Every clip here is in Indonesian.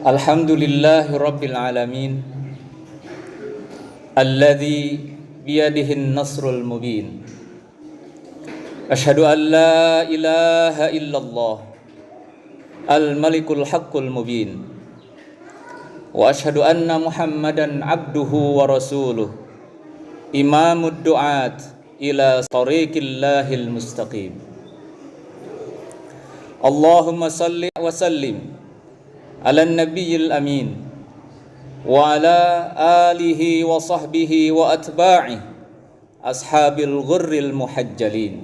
Alhamdulillahi Rabbil Alamin Alladhi biyadihin nasrul mubin. Ashhadu an la ilaha illallah Al-Malikul Haqqul Mubin. Wa ashhadu anna Muhammadan abduhu wa rasuluh Imamud du'at ila tariqillahil mustaqim. Allahumma salli wa sallim ala nabiyil amin wa ala alihi wa sahbihi wa atba'i ashabil ghurril muhajjalin.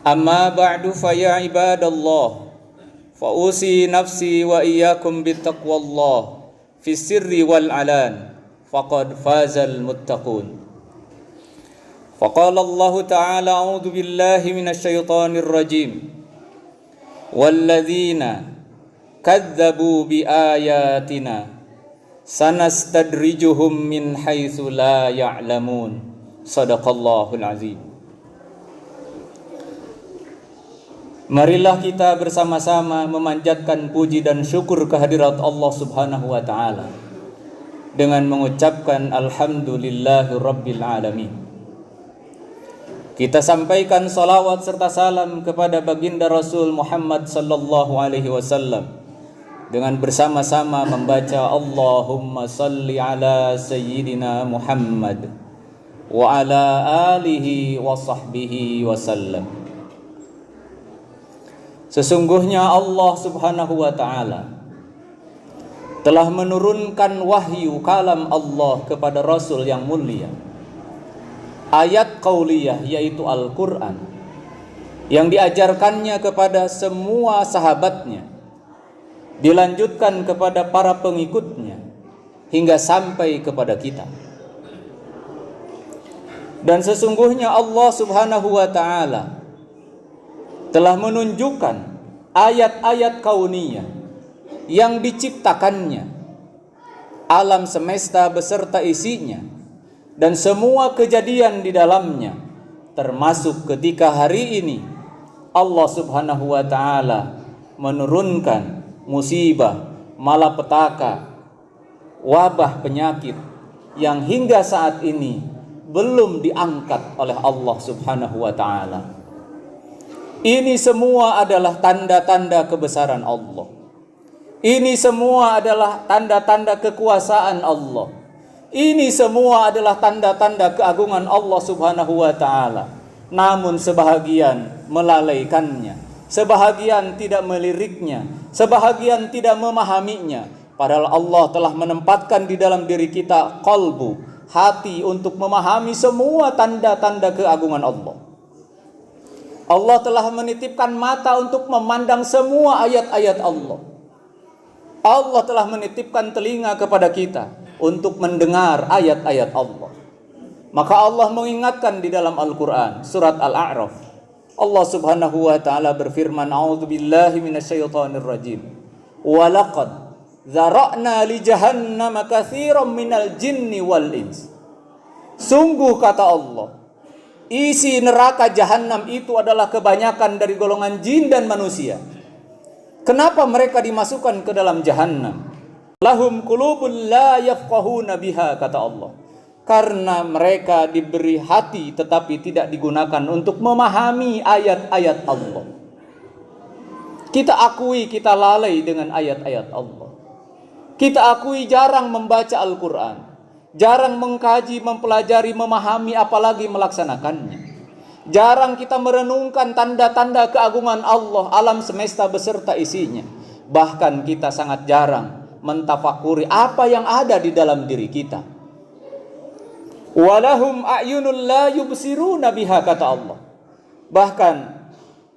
Amma ba'du fa ya ibadallah, fa usi nafsi wa iyyakum bittaqwallah fi sirri wal alan, faqad fazal muttaqun. Faqala Allah ta'ala a'udzu billahi minasy syaithanir rajim. Walladzina kadzabu bi ayatina sanastadrijuhum min haitsu la ya'lamun. Shadaqallahul azim. Marilah kita bersama-sama memanjatkan puji dan syukur kehadirat Allah Subhanahu wa taala dengan mengucapkan alhamdulillahi rabbil alamin. Kita sampaikan salawat serta salam kepada baginda Rasul Muhammad sallallahu alaihi wasallam dengan bersama-sama membaca Allahumma salli ala sayyidina Muhammad wa ala alihi wa sahbihi wasallam. Sesungguhnya Allah Subhanahu wa taala telah menurunkan wahyu kalam Allah kepada Rasul yang mulia, ayat qauliyah yaitu Al-Quran, yang diajarkannya kepada semua sahabatnya, dilanjutkan kepada para pengikutnya hingga sampai kepada kita. Dan sesungguhnya Allah Subhanahu wa taala telah menunjukkan ayat-ayat kauniyah yang diciptakannya, alam semesta beserta isinya dan semua kejadian di dalamnya, termasuk ketika hari ini Allah Subhanahu wa taala menurunkan musibah, malapetaka, wabah penyakit yang hingga saat ini belum diangkat oleh Allah Subhanahu wa taala. Ini semua adalah tanda-tanda kebesaran Allah. Ini semua adalah tanda-tanda kekuasaan Allah. Ini semua adalah tanda-tanda keagungan Allah Subhanahu wa taala. Namun sebahagian melalaikannya, sebahagian tidak meliriknya, sebahagian tidak memahaminya. Padahal Allah telah menempatkan di dalam diri kita qalbu, hati, untuk memahami semua tanda-tanda keagungan Allah. Allah telah menitipkan mata untuk memandang semua ayat-ayat Allah. Allah telah menitipkan telinga kepada kita untuk mendengar ayat-ayat Allah. Maka Allah mengingatkan di dalam Al-Quran surat Al-A'raf. Allah Subhanahu wa taala berfirman, a'udzu billahi minasyaitonir rajim. Wa laqad dzara'na li jahannama katsiran minal jinni wal ins. Sungguh kata Allah, isi neraka jahanam itu adalah kebanyakan dari golongan jin dan manusia. Kenapa mereka dimasukkan ke dalam jahanam? Lahum qulubun la yafqahuna biha, kata Allah. Karena mereka diberi hati tetapi tidak digunakan untuk memahami ayat-ayat Allah. Kita akui kita lalai dengan ayat-ayat Allah. Kita akui jarang membaca Al-Quran, jarang mengkaji, mempelajari, memahami, apalagi melaksanakannya. Jarang kita merenungkan tanda-tanda keagungan Allah, alam semesta beserta isinya. Bahkan kita sangat jarang mentafakuri apa yang ada di dalam diri kita. Walahum a'yunul la yubsiruna biha, kata Allah. Bahkan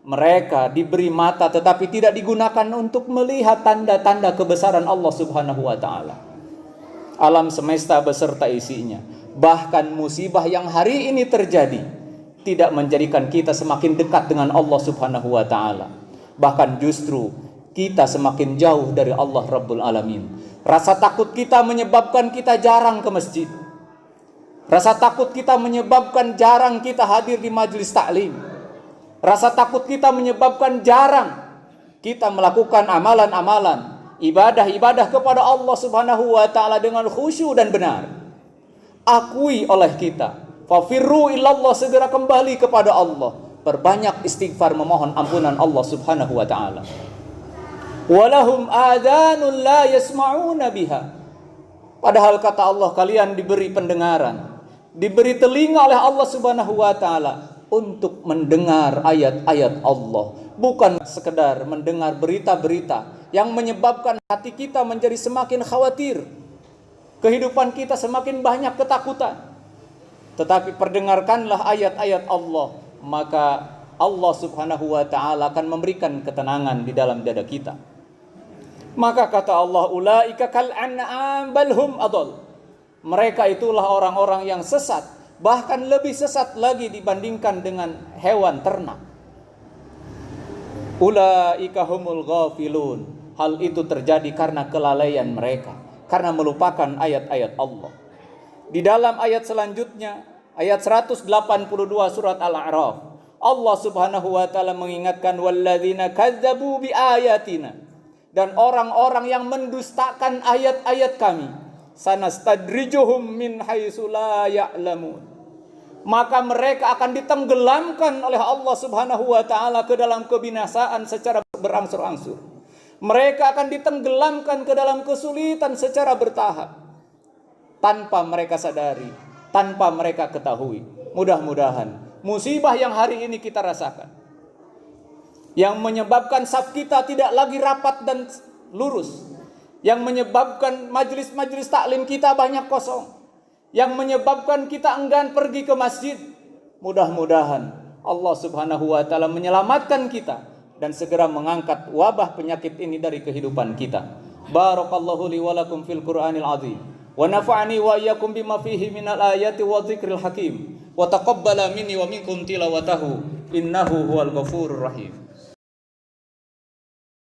mereka diberi mata tetapi tidak digunakan untuk melihat tanda-tanda kebesaran Allah Subhanahu wa taala. Alam semesta beserta isinya. Bahkan musibah yang hari ini terjadi tidak menjadikan kita semakin dekat dengan Allah Subhanahu wa taala. Bahkan justru kita semakin jauh dari Allah Rabbul Alamin. Rasa takut kita menyebabkan kita jarang ke masjid. Rasa takut kita menyebabkan jarang kita hadir di majelis taklim. Rasa takut kita menyebabkan jarang kita melakukan amalan-amalan ibadah-ibadah kepada Allah Subhanahu wa taala dengan khusyuk dan benar. Akui oleh kita. Fafirru ilallah, segera kembali kepada Allah. Perbanyak istighfar, memohon ampunan Allah Subhanahu wa taala. Walahum adhanun la yasma'una biha. Padahal kata Allah, kalian diberi pendengaran, diberi telinga oleh Allah Subhanahu wa taala untuk mendengar ayat-ayat Allah, bukan sekedar mendengar berita-berita yang menyebabkan hati kita menjadi semakin khawatir, kehidupan kita semakin banyak ketakutan. Tetapi perdengarkanlah ayat-ayat Allah, maka Allah Subhanahu wa taala akan memberikan ketenangan di dalam dada kita. Maka kata Allah, ulaika kal an'am bal hum adall. Mereka itulah orang-orang yang sesat, bahkan lebih sesat lagi dibandingkan dengan hewan ternak. Ulaika humul ghafilun. Hal itu terjadi karena kelalaian mereka, karena melupakan ayat-ayat Allah. Di dalam ayat selanjutnya, ayat 182 surat Al-A'raf, Allah Subhanahu wa taala mengingatkan walladzina kadzdzabu biayatina, dan orang-orang yang mendustakan ayat-ayat kami, sanastadrijuhum min haitsu la ya'lamun. Maka mereka akan ditenggelamkan oleh Allah Subhanahu wa taala ke dalam kebinasaan secara berangsur-angsur. Mereka akan ditenggelamkan ke dalam kesulitan secara bertahap, tanpa mereka sadari, tanpa mereka ketahui. Mudah-mudahan musibah yang hari ini kita rasakan, yang menyebabkan saf kita tidak lagi rapat dan lurus, yang menyebabkan majelis-majelis taklim kita banyak kosong, yang menyebabkan kita enggan pergi ke masjid, mudah-mudahan Allah Subhanahu wa taala menyelamatkan kita dan segera mengangkat wabah penyakit ini dari kehidupan kita. Barakallahu li wa lakum fil Qur'anil azim, wa nafa'ani wa iyyakum bima fihi minal ayati wa dzikril hakim, wa taqabbala minni wa minkum tilawatahu, innahu huwal ghafurur rahim.